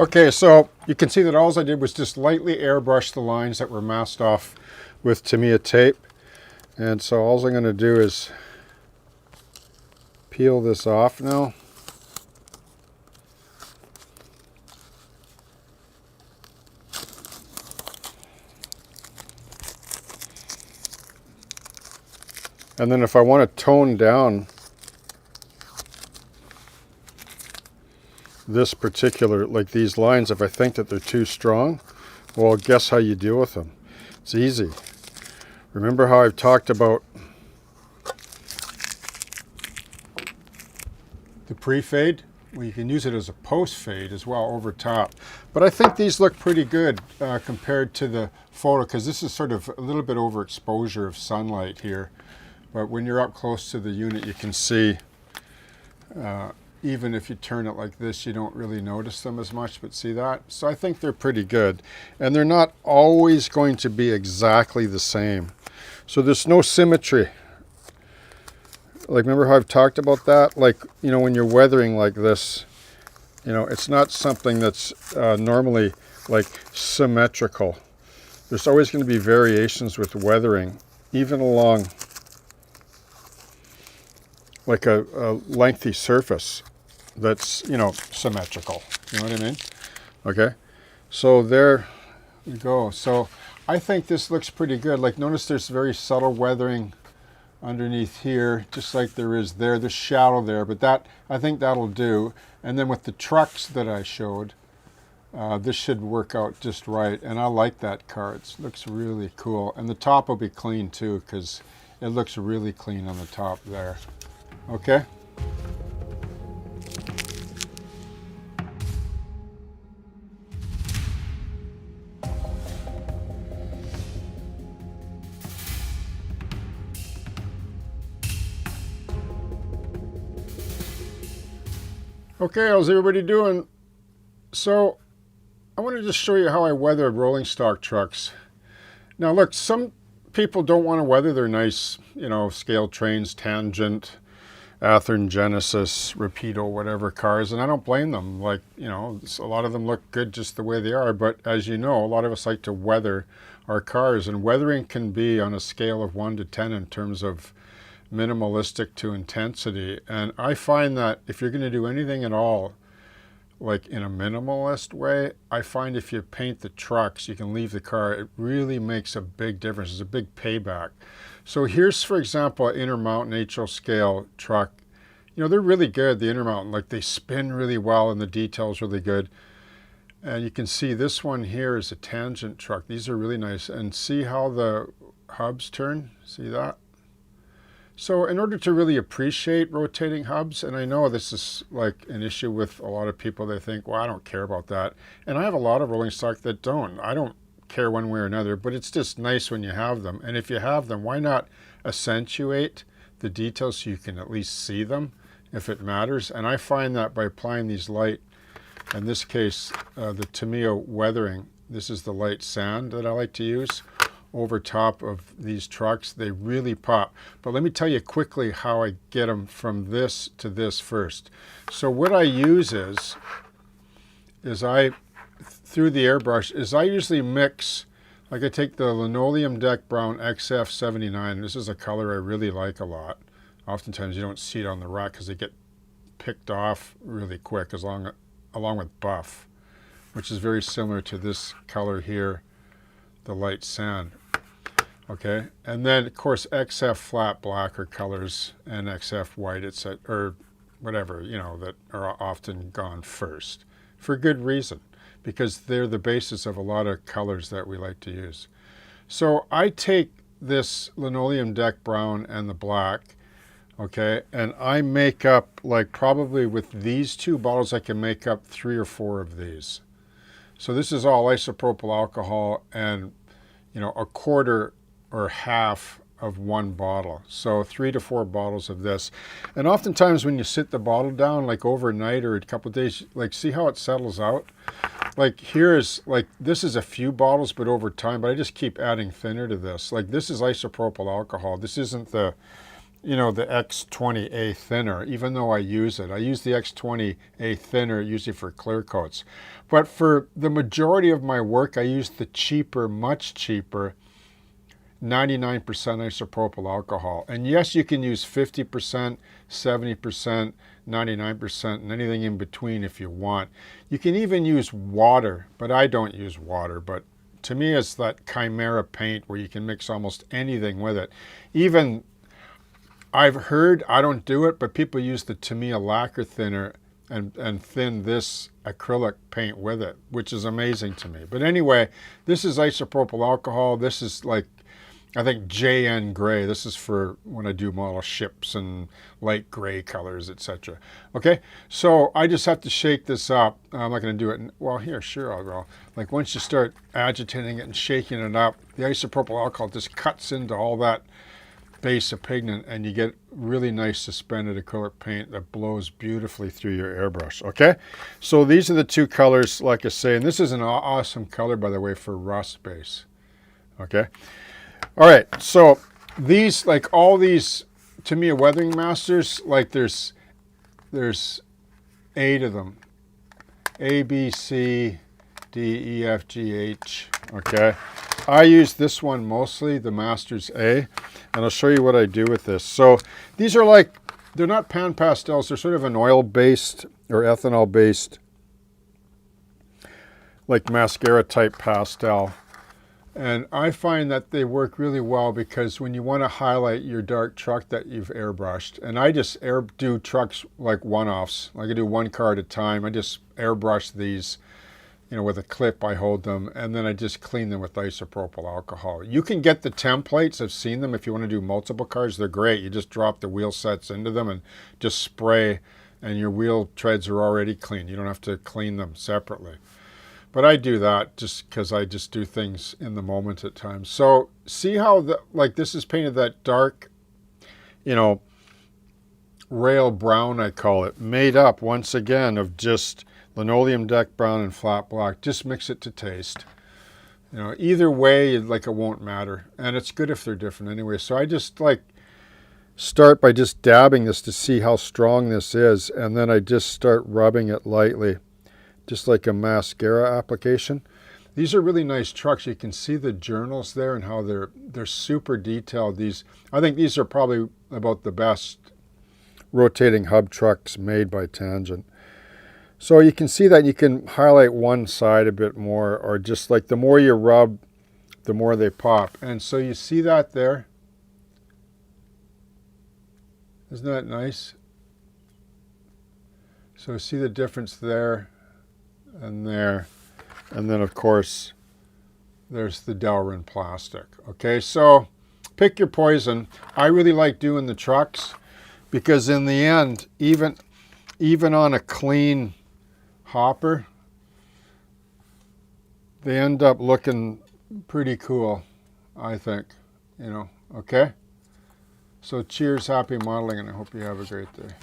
Okay, so you can see that all I did was just lightly airbrush the lines that were masked off with Tamiya tape. And so all I'm going to do is peel this off now. And then if I want to tone down this particular, like these lines, if I think that they're too strong, well, guess how you deal with them. It's easy. Remember how I've talked about the pre-fade? Well, you can use it as a post-fade as well over top. But I think these look pretty good compared to the photo, because this is sort of a little bit overexposure of sunlight here. But when you're up close to the unit, you can see, even if you turn it like this, you don't really notice them as much, but see that? So I think they're pretty good. And they're not always going to be exactly the same. So there's no symmetry. Like, remember how I've talked about that? Like, you know, when you're weathering like this, you know, it's not something that's normally like symmetrical. There's always going to be variations with weathering, even along like a lengthy surface that's, you know, symmetrical. You know what I mean? Okay. So there you go. So I think this looks pretty good. Like, notice there's very subtle weathering underneath here, just like there is there. There's shadow there, but that, I think that'll do. And then with the trucks that I showed, this should work out just right. And I like that car. It looks really cool. And the top will be clean too, because it looks really clean on the top there. Okay. Okay, how's everybody doing? So I want to just show you how I weathered rolling stock trucks. Now look, some people don't want to weather their nice, you know, scale trains, Tangent, Athearn, Genesis, Rapido, whatever cars, and I don't blame them. Like, you know, a lot of them look good just the way they are, but as you know, a lot of us like to weather our cars, and weathering can be on a scale of 1 to 10 in terms of minimalistic to intensity. And I find that if you're going to do anything at all, like in a minimalist way, I find if you paint the trucks, you can leave the car. It really makes a big difference. It's a big payback. So here's, for example, an Intermountain HO scale truck. You know, they're really good, the Intermountain. Like, they spin really well and the detail's really good. And you can see this one here is a Tangent truck. These are really nice. And see how the hubs turn? See that? So in order to really appreciate rotating hubs, and I know this is like an issue with a lot of people, they think, well, I don't care about that. And I have a lot of rolling stock that don't. I don't care one way or another, but it's just nice when you have them. And if you have them, why not accentuate the details so you can at least see them if it matters? And I find that by applying these light, in this case, the Tamiya Weathering, this is the light sand that I like to use over top of these trucks, they really pop. But let me tell you quickly how I get them from this to this first. So what I use is through the airbrush, is I usually mix, like I take the Linoleum Deck Brown XF79. This is a color I really like a lot. Oftentimes you don't see it on the rack because they get picked off really quick, along with buff, which is very similar to this color here, the light sand. Okay, and then of course XF flat black are colors, and XF white, or whatever, you know, that are often gone first for good reason, because they're the basis of a lot of colors that we like to use. So I take this Linoleum Deck Brown and the black, okay, and I make up, like, probably with these two bottles I can make up 3 or 4 of these. So this is all isopropyl alcohol and, you know, a quarter or half of one bottle. So 3 to 4 bottles of this. And oftentimes when you sit the bottle down, like overnight or a couple of days, like, see how it settles out? Like, here's, like, this is a few bottles, but over time, but I just keep adding thinner to this. Like, this is isopropyl alcohol. This isn't the you know, the X20A thinner, even though I use it. I use the X20A thinner usually for clear coats. But for the majority of my work, I use the cheaper, much cheaper 99% isopropyl alcohol. And yes, you can use 50%, 70%, 99%, and anything in between if you want. You can even use water, but I don't use water. But to me, it's that chimera paint where you can mix almost anything with it. Even I've heard, I don't do it, but people use the Tamiya lacquer thinner and thin this acrylic paint with it, which is amazing to me. But anyway, this is isopropyl alcohol. This is like, I think JN gray. This is for when I do model ships and light gray colors, etc. Okay, so I just have to shake this up. I'm not going to do it. Well, here, sure, I'll go. Like once you start agitating it and shaking it up, the isopropyl alcohol just cuts into all that base of pigment, and you get really nice suspended acrylic paint that blows beautifully through your airbrush. Okay, so these are the two colors, like I say, and this is an awesome color, by the way, for rust base. Okay. All right, so these, like all these Tamiya Weathering Masters, like there's 8 of them. A, B, C, D, E, F, G, H, okay? I use this one mostly, the Masters A, and I'll show you what I do with this. So these are like, they're not pan pastels, they're sort of an oil-based or ethanol-based, like mascara type pastel. And I find that they work really well because when you want to highlight your dark truck that you've airbrushed, and I just do trucks like one-offs, like I do one car at a time. I just airbrush these, you know, with a clip. I hold them, and then I just clean them with isopropyl alcohol. You can get the templates. I've seen them if you want to do multiple cars. They're great. You just drop the wheel sets into them and just spray, and your wheel treads are already clean. You don't have to clean them separately. But I do that just because I just do things in the moment at times. So see how, like this is painted that dark, you know, rail brown, I call it, made up once again of just linoleum deck brown and flat black. Just mix it to taste. You know, either way, like it won't matter. And it's good if they're different anyway. So I just like start by just dabbing this to see how strong this is. And then I just start rubbing it lightly, just like a mascara application. These are really nice trucks. You can see the journals there and how they're super detailed. I think these are probably about the best rotating hub trucks made by Tangent. So you can see that you can highlight one side a bit more, or just like the more you rub, the more they pop. And so you see that there? Isn't that nice? So see the difference there and there, and then of course there's the Delrin plastic. Okay, so pick your poison. I really like doing the trucks because in the end, even on a clean hopper, they end up looking pretty cool, I think, you know. Okay, so cheers, happy modeling, and I hope you have a great day.